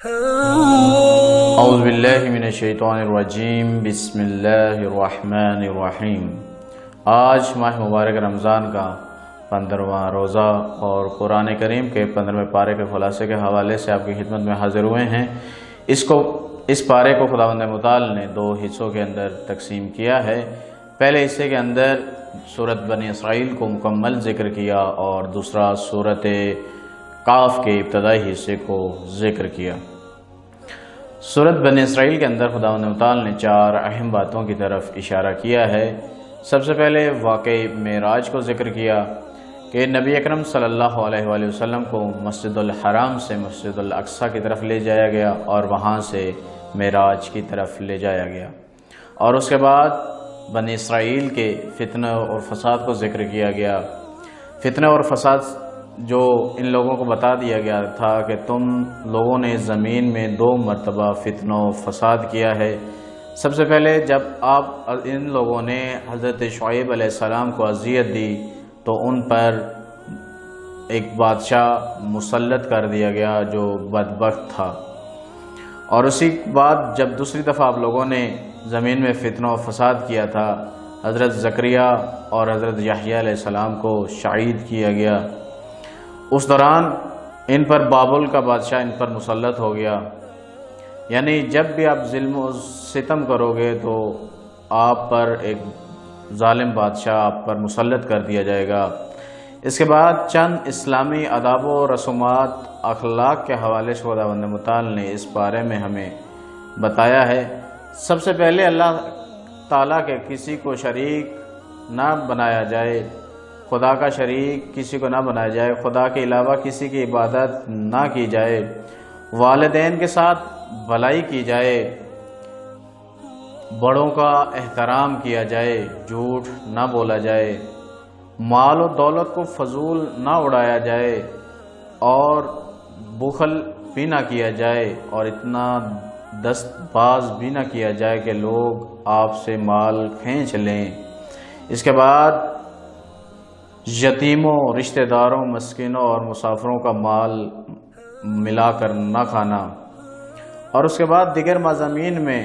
اعوذ باللہ من الشیطان الرجیم، بسم اللہ الرحمن الرحیم۔ آج ماہ مبارک رمضان کا 15واں روزہ اور قرآن کریم کے 15ویں پارے کے خلاصے کے حوالے سے آپ کی خدمت میں حاضر ہوئے ہیں۔ اس پارے کو خداوند متعال نے 2 حصوں کے اندر تقسیم کیا ہے۔ پہلے حصے کے اندر سورۃ بنی اسرائیل کو مکمل ذکر کیا اور دوسرا سورۃ قاف کے ابتدائی حصے کو ذکر کیا۔ سورۃ بنی اسرائیل کے اندر خداوند متعال نے 4 اہم باتوں کی طرف اشارہ کیا ہے۔ سب سے پہلے واقعہ معراج کو ذکر کیا کہ نبی اکرم صلی اللہ علیہ وآلہ وسلم کو مسجد الحرام سے مسجد الاقصیٰ کی طرف لے جایا گیا اور وہاں سے معراج کی طرف لے جایا گیا، اور اس کے بعد بنی اسرائیل کے فتنہ اور فساد کو ذکر کیا گیا۔ فتنہ اور فساد جو ان لوگوں کو بتا دیا گیا تھا کہ تم لوگوں نے زمین میں 2 مرتبہ فتنہ و فساد کیا ہے۔ سب سے پہلے جب ان لوگوں نے حضرت شعیب علیہ السلام کو اذیت دی تو ان پر ایک بادشاہ مسلط کر دیا گیا جو بدبخت تھا، اور اسی بعد جب دوسری دفعہ آپ لوگوں نے زمین میں فتنہ و فساد کیا تھا، حضرت زکریا اور حضرت یحییٰ علیہ السلام کو شہید کیا گیا۔ اس دوران ان پر بابل کا بادشاہ ان پر مسلط ہو گیا۔ یعنی جب بھی آپ ظلم و ستم کرو گے تو آپ پر ایک ظالم بادشاہ آپ پر مسلط کر دیا جائے گا۔ اس کے بعد چند اسلامی آداب و رسومات اخلاق کے حوالے سے خداوند متعال نے اس بارے میں ہمیں بتایا ہے۔ سب سے پہلے اللہ تعالیٰ کے کسی کو شریک نہ بنایا جائے، خدا کا شریک کسی کو نہ بنایا جائے، خدا کے علاوہ کسی کی عبادت نہ کی جائے، والدین کے ساتھ بھلائی کی جائے، بڑوں کا احترام کیا جائے، جھوٹ نہ بولا جائے، مال و دولت کو فضول نہ اڑایا جائے، اور بخل بھی نہ کیا جائے، اور اتنا دست باز بھی نہ کیا جائے کہ لوگ آپ سے مال کھینچ لیں۔ اس کے بعد یتیموں، رشتہ داروں، مسکینوں اور مسافروں کا مال ملا کر نہ کھانا۔ اور اس کے بعد دیگر مضامین میں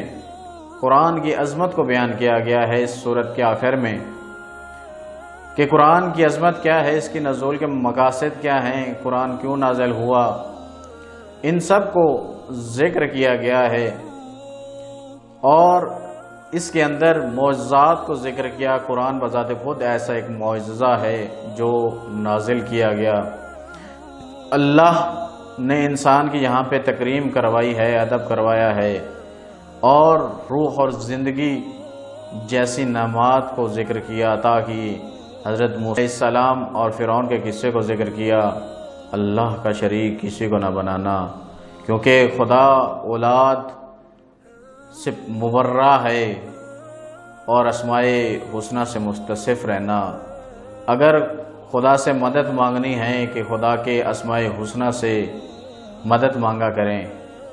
قرآن کی عظمت کو بیان کیا گیا ہے اس سورت کے آخر میں، کہ قرآن کی عظمت کیا ہے، اس کی نزول کے مقاصد کیا ہیں، قرآن کیوں نازل ہوا، ان سب کو ذکر کیا گیا ہے۔ اور اس کے اندر معجزات کو ذکر کیا۔ قرآن بذات خود ایسا ایک معجزہ ہے جو نازل کیا گیا۔ اللہ نے انسان کی یہاں پہ تکریم کروائی ہے، ادب کروایا ہے، اور روح اور زندگی جیسی نعمات کو ذکر کیا، تاکہ حضرت موسیٰ علیہ السلام اور فرعون کے قصے کو ذکر کیا، اللہ کا شریک کسی کو نہ بنانا، کیونکہ خدا اولاد سے مبرہ ہے، اور اسماء حسنہ سے متصف رہنا۔ اگر خدا سے مدد مانگنی ہے کہ خدا کے اسماء حسنہ سے مدد مانگا کریں۔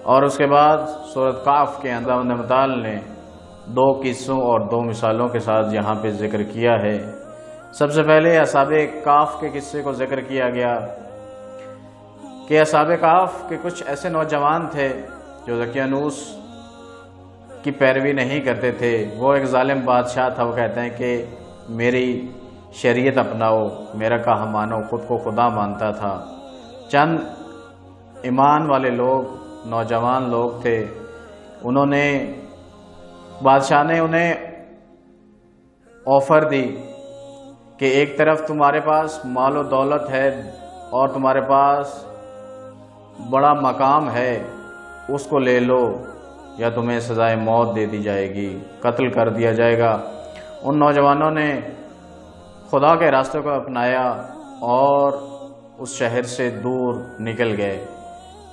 اور اس کے بعد سورۃ قاف کے اندر خداوند متعال نے 2 قصوں اور 2 مثالوں کے ساتھ یہاں پہ ذکر کیا ہے۔ سب سے پہلے اصحاب کہف کے قصے کو ذکر کیا گیا کہ اصحاب کہف کے کچھ ایسے نوجوان تھے جو دقیانوس کی پیروی نہیں کرتے تھے۔ وہ ایک ظالم بادشاہ تھا، وہ کہتے ہیں کہ میری شریعت اپناؤ، میرا کہا مانو، خود کو خدا مانتا تھا۔ چند ایمان والے لوگ، نوجوان لوگ تھے، بادشاہ نے انہیں آفر دی کہ ایک طرف تمہارے پاس مال و دولت ہے اور تمہارے پاس بڑا مقام ہے، اس کو لے لو، یا تمہیں سزائے موت دے دی جائے گی، قتل کر دیا جائے گا۔ ان نوجوانوں نے خدا کے راستے کو اپنایا اور اس شہر سے دور نکل گئے،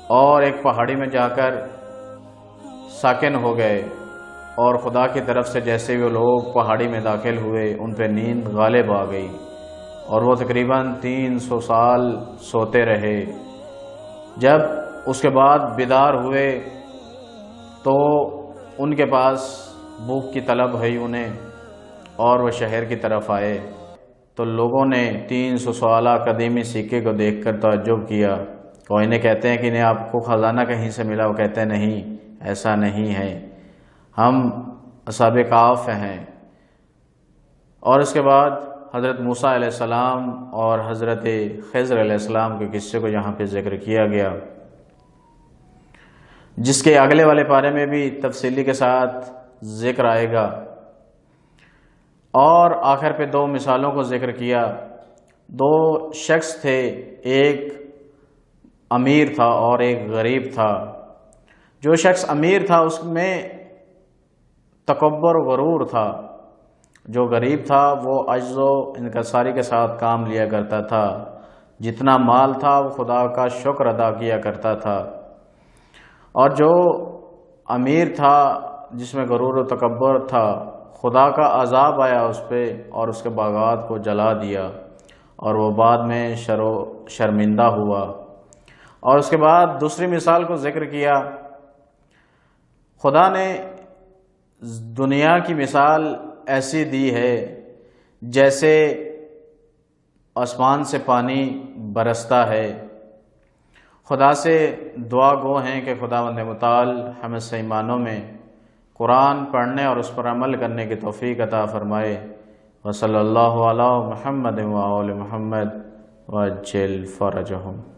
اور ایک پہاڑی میں جا کر ساکن ہو گئے، اور خدا کی طرف سے جیسے وہ لوگ پہاڑی میں داخل ہوئے ان پہ نیند غالب آ گئی، اور وہ تقریباً 300 سال سوتے رہے۔ جب اس کے بعد بیدار ہوئے تو ان کے پاس بھوک کی طلب ہوئی انہیں، اور وہ شہر کی طرف آئے تو لوگوں نے 300 سالہ قدیمی سکے کو دیکھ کر تعجب کیا وہ انہیں کہتے ہیں کہ انہیں آپ کو خزانہ کہیں سے ملا، وہ کہتے ہیں نہیں ایسا نہیں ہے، ہم اصحاب کہف ہیں۔ اور اس کے بعد حضرت موسیٰ علیہ السلام اور حضرت خضر علیہ السلام کے قصے کو یہاں پہ ذکر کیا گیا، جس کے اگلے والے پارے میں بھی تفصیلی کے ساتھ ذکر آئے گا۔ اور آخر پہ دو مثالوں کو ذکر کیا، دو شخص تھے، ایک امیر تھا اور ایک غریب تھا۔ جو شخص امیر تھا اس میں تکبر و غرور تھا، جو غریب تھا وہ عجز و انکساری کے ساتھ کام لیا کرتا تھا، جتنا مال تھا وہ خدا کا شکر ادا کیا کرتا تھا۔ اور جو امیر تھا جس میں غرور و تکبر تھا، خدا کا عذاب آیا اس پہ اور اس کے باغات کو جلا دیا، اور وہ بعد میں شرمندہ ہوا۔ اور اس کے بعد دوسری مثال کو ذکر کیا، خدا نے دنیا کی مثال ایسی دی ہے جیسے آسمان سے پانی برستا ہے۔ خدا سے دعا گو ہیں کہ خداوند متعال ہمیں صحیح معنوں میں قرآن پڑھنے اور اس پر عمل کرنے کی توفیق عطا فرمائے۔ وصلی اللہ علی محمد وآل محمد وعجل فرجہم۔